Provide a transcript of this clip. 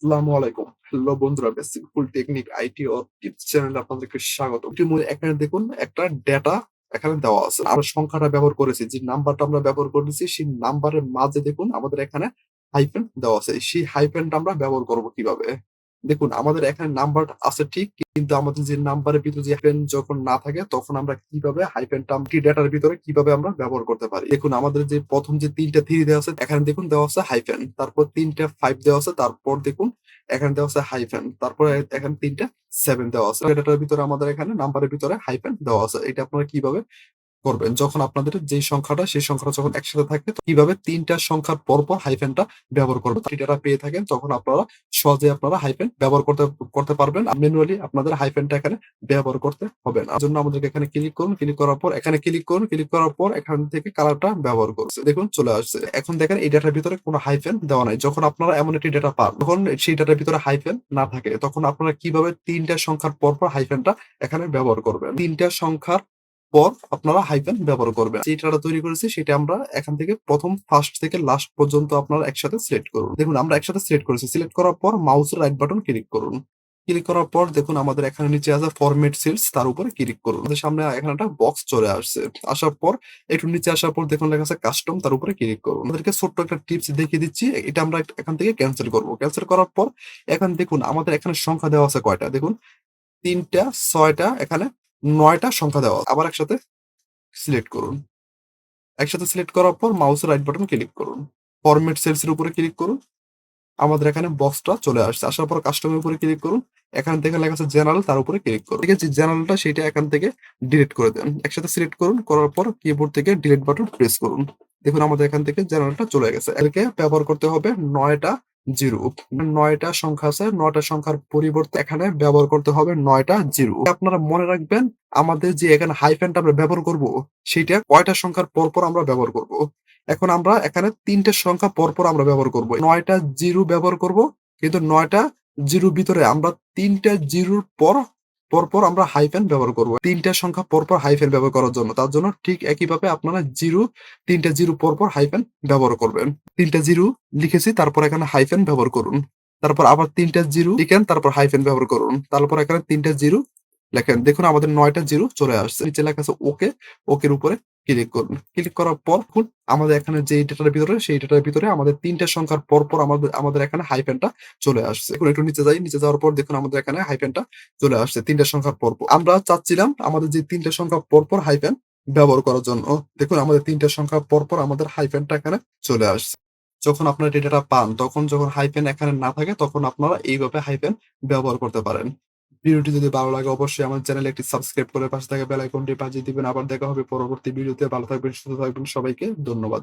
আসসালামু আলাইকুম। হ্যালো বন্ধুরা, বেসিক ফুল টেকনিক আইটি ও টিপস চ্যানেলে আপনাদেরকে স্বাগতম। ইতিমধ্যে এখানে দেখুন একটা ডেটা এখানে দেওয়া আছে। আমরা সংখ্যাটা ব্যবহার করেছি, যে নাম্বারটা আমরা ব্যবহার করেছি সেই নাম্বারের মাঝে দেখুন আমাদের এখানে হাইফেন দেওয়া আছে। সেই হাইফেনটা আমরা ব্যবহার করব কিভাবে? দেখুন আমাদের এখানে নাম্বার আছে ঠিক, কিন্তু আমাদের যে নাম্বারের ভিতরে যে হাইফেন যখন না থাকে তখন আমরা কিভাবে হাইফেনটা কি ডেটার ভিতরে কিভাবে আমরা ব্যবহার করতে পারি? দেখুন আমাদের যে প্রথম যে ৩ টা 3 দেওয়া আছে, এখানে দেখুন দেওয়া আছে হাইফেন। তারপর ৩ টা 5 দেওয়া আছে, তারপর দেখুন এখানে দেওয়া আছে হাইফেন। তারপরে এখানে ৩ টা 7 দেওয়া আছে। ডেটার ভিতরে আমাদের এখানে নাম্বারের ভিতরে হাইফেন দেওয়া আছে। এটা আপনারা কিভাবে করবেন? যখন আপনাদের যেই সংখ্যাটা সেই সংখ্যাটা যখন একসাথে থাকে তো কিভাবে ৩ টা সংখ্যার পরপর হাইফেনটা ব্যবহার করবেন। যদি ডেটা পেয়ে থাকেন তখন আপনারা সহজেই আপনারা হাইফেন ব্যবহার করতে পারবেন। ম্যানুয়ালি আপনাদের হাইফেনটা এখানে ব্যবহার করতে হবে না। এজন্য আমাদেরকে এখানে ক্লিক করুন। ক্লিক করার পর এখানে ক্লিক করুন। ক্লিক করার পর এখান থেকে কালারটা ব্যবহার করছে। দেখুন চলে আসছে। এখন দেখেন এই ডেটার ভিতরে কোনো হাইফেন দেওয়া নাই। যখন আপনারা এমন একটি ডেটা পান, তখন সেই ডেটার ভিতরে হাইফেন না থাকে, তখন আপনারা কিভাবে ৩ টা সংখ্যার পরপর হাইফেনটা এখানে ব্যবহার করবেন। ৩ টা সংখ্যার পর আপনারা হাইফেন ব্যবহার করবেন। যে ডেটাটা তৈরি করেছি সেটা আমরা এখান থেকে প্রথম ফার্স্ট থেকে লাস্ট পর্যন্ত আপনারা একসাথে সিলেক্ট করুন। দেখুন আমরা একসাথে সিলেক্ট করেছি। সিলেক্ট করার পর মাউসের রাইট বাটন ক্লিক করুন। ক্লিক করার পর দেখুন আমাদের এখানে নিচে আছে ফরম্যাট সেলস, তার উপরে ক্লিক করুন। আমাদের সামনে এখানে একটা বক্স চলে আসছে। আসার পর একটু নিচে আসার পর দেখুন লেখা আছে কাস্টম, তার উপরে ক্লিক করুন। আমাদেরকে ছোট্ট একটা টিপস দেখিয়ে দিচ্ছি। এটা আমরা এখান থেকে ক্যান্সেল করব। ক্যান্সেল করার পর এখন দেখুন আমাদের এখানে সংখ্যা দেওয়া আছে কয়টা? দেখুন ৩ টা, ৬ টা, এখানে ৯ টা সংখ্যা দেওয়া আছে। আবার একসাথে সিলেক্ট করুন। একসাথে সিলেক্ট করার পর মাউসের রাইট বাটন ক্লিক করুন। ফরম্যাট সেলস এর উপরে ক্লিক করুন। আমাদের এখানে বক্সটা চলে আসছে। আসার পর কাস্টমের উপরে ক্লিক করুন। এখান থেকে লেখা আছে জেনারেল, তার উপরে ক্লিক করুন। ঠিক আছে, জেনারেলটা সেইটা এখান থেকে ডিলিট করে দেন। একসাথে সিলেক্ট করুন। করার পর কিবোর্ড থেকে ডিলিট বাটন প্রেস করুন। দেখুন আমাদের এখান থেকে জেনারেলটা চলে গেছে। এদেরকে ব্যবহার করতে হবে ৯ টা 0। ৯ টা সংখ্যা আছে। ৯ টা সংখ্যার পরিবর্তে এখানে ব্যবহার করতে হবে ৯ টা 0। আপনারা মনে রাখবেন আমাদের যে এখানে হাইফেনটা আমরা ব্যবহার করব, সেইটা কয়টা সংখ্যার পরপর আমরা ব্যবহার করব। এখন আমরা এখানে ৩ টা সংখ্যা পরপর আমরা ব্যবহার করব। ৯ টা 0 ব্যবহার করব, কিন্তু ৯ টা 0 ভিতরে আমরা ৩ টা 0 পরপর আমরা হাইফেন ব্যবহার করব। ৩ টা সংখ্যা পরপর হাইফেন ব্যবহার করার জন্য। তার জন্য ঠিক একইভাবে আপনারা ৩ টা 0 পরপর হাইফেন ব্যবহার করবেন। ৩ টা 0 লিখেছি, তারপর এখানে হাইফেন ব্যবহার করুন। তারপর আবার ৩ টা 0 লিখেন, তারপর হাইফেন ব্যবহার করুন। তারপর এখানে ৩ টা 0 লেখেন। দেখুন আমাদের ৯ টা 0 চলে আসছে। নিচে লেখা আছে ওকে, ওকের উপরে ক্লিক করুন। ক্লিক করার পর দেখুন আমাদের এখানে যে ডেটার ভিতরে সেই ডেটার ভিতরে আমাদের ৩ টা সংখ্যার পরপর আমাদের এখানে হাইফেনটা চলে আসছে। এখন একটু নিচে যাই। নিচে যাওয়ার পর দেখুন আমাদের এখানে হাইফেনটা চলে আসছে ৩ টা সংখ্যার পরপর। আমরা চাচ্ছিলাম আমাদের যে ৩ টা সংখ্যা পরপর হাইফেন ব্যবহার করার জন্য। দেখুন আমাদের ৩ টা সংখ্যা পরপর আমাদের হাইফেনটা এখানে চলে আসছে। যখন আপনারা ডেটাটা পান তখন যখন হাইফেন এখানে না থাকে তখন আপনারা এইভাবে হাইফেন ব্যবহার করতে পারেন। ভিডিওটি যদি ভালো লাগে অবশ্যই আমার চ্যানেলে একটি সাবস্ক্রাইব করে পাশে থাকা বেল আইকনটি বাজিয়ে দিবেন। আবার দেখা হবে পরবর্তী ভিডিওতে। ভালো থাকবেন, সুস্থ থাকবেন। সবাইকে ধন্যবাদ।